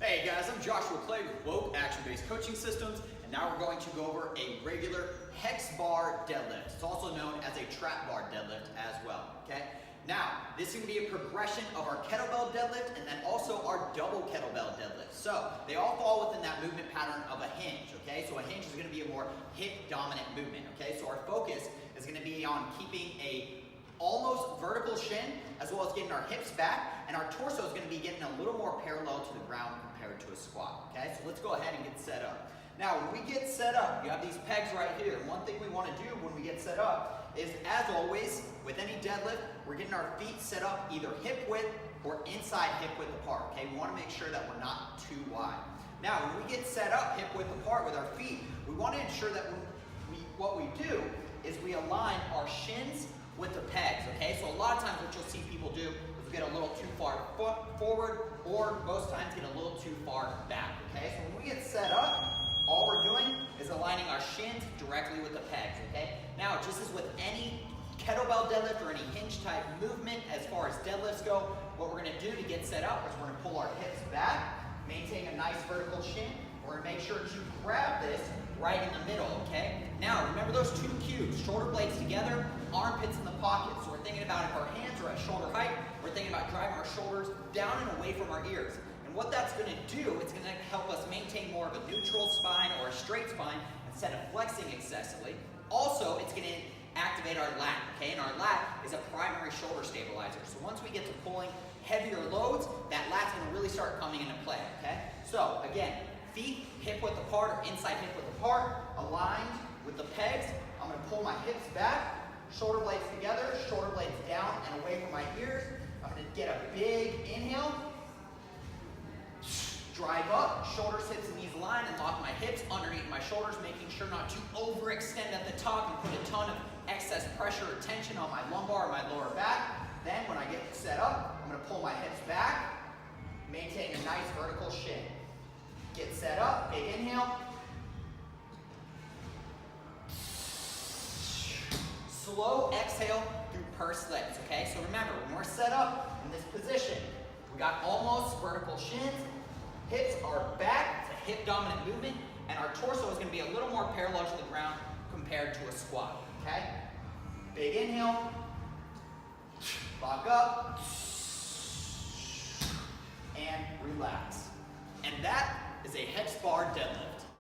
Hey guys, I'm Joshua Clay with Woke Action-Based Coaching Systems, and now we're going to go over a regular Hex Bar Deadlift. It's also known as a trap bar deadlift as well, okay? Now, this is going to be a progression of our kettlebell deadlift and then also our double kettlebell deadlift. So, they all fall within that movement pattern of a hinge, okay? So a hinge is going to be a more hip-dominant movement, okay? So our focus is going to be on keeping a almost vertical shin, as well as getting our hips back, and our torso is going to be getting a little more parallel to the ground compared to a squat, okay? So let's go ahead and get set up. Now, when we get set up, you have these pegs right here, and one thing we want to do when we get set up is, as always, with any deadlift, we're getting our feet set up either hip width or inside hip width apart, okay? We want to make sure that we're not too wide. Now, when we get set up hip width apart with our feet, we want to ensure that what we do is we align our shins with the pegs, okay? So a lot of times what you'll see people do is get a little too far forward, or most times get a little too far back, okay? So when we get set up, all we're doing is aligning our shins directly with the pegs, okay? Now, just as with any kettlebell deadlift or any hinge type movement, as far as deadlifts go, what we're gonna do to get set up is we're gonna pull our hips back, maintain a nice vertical shin. We're gonna make sure to grab this right in the middle, okay? Now, remember those two cues, shoulder blades together, armpits in the pocket. So we're thinking about if our hands are at shoulder height, we're thinking about driving our shoulders down and away from our ears. And what that's gonna do, it's gonna help us maintain more of a neutral spine or a straight spine instead of flexing excessively. Also, it's gonna activate our lat, okay? And our lat is a primary shoulder stabilizer. So once we get to pulling heavier loads, that lat's gonna really start coming into play, okay? So again, feet hip width apart or inside hip width apart, aligned with the pegs. I'm going to pull my hips back, shoulder blades together, shoulder blades down and away from my ears. I'm going to get a big inhale, drive up, shoulders, hips, and knees aligned, and lock my hips underneath my shoulders, making sure not to overextend at the top and put a ton of excess pressure or tension on my lumbar or my lower back. Then when I get set up, I'm going to pull my hips back, maintain a nice vertical shin. Get set up, big inhale. Slow exhale through pursed legs, okay? So remember, when we're set up in this position, we got almost vertical shins, hips are back, it's a hip dominant movement, and our torso is gonna be a little more parallel to the ground compared to a squat, okay? Big inhale, lock up, and relax. And that is a Hex Bar Deadlift.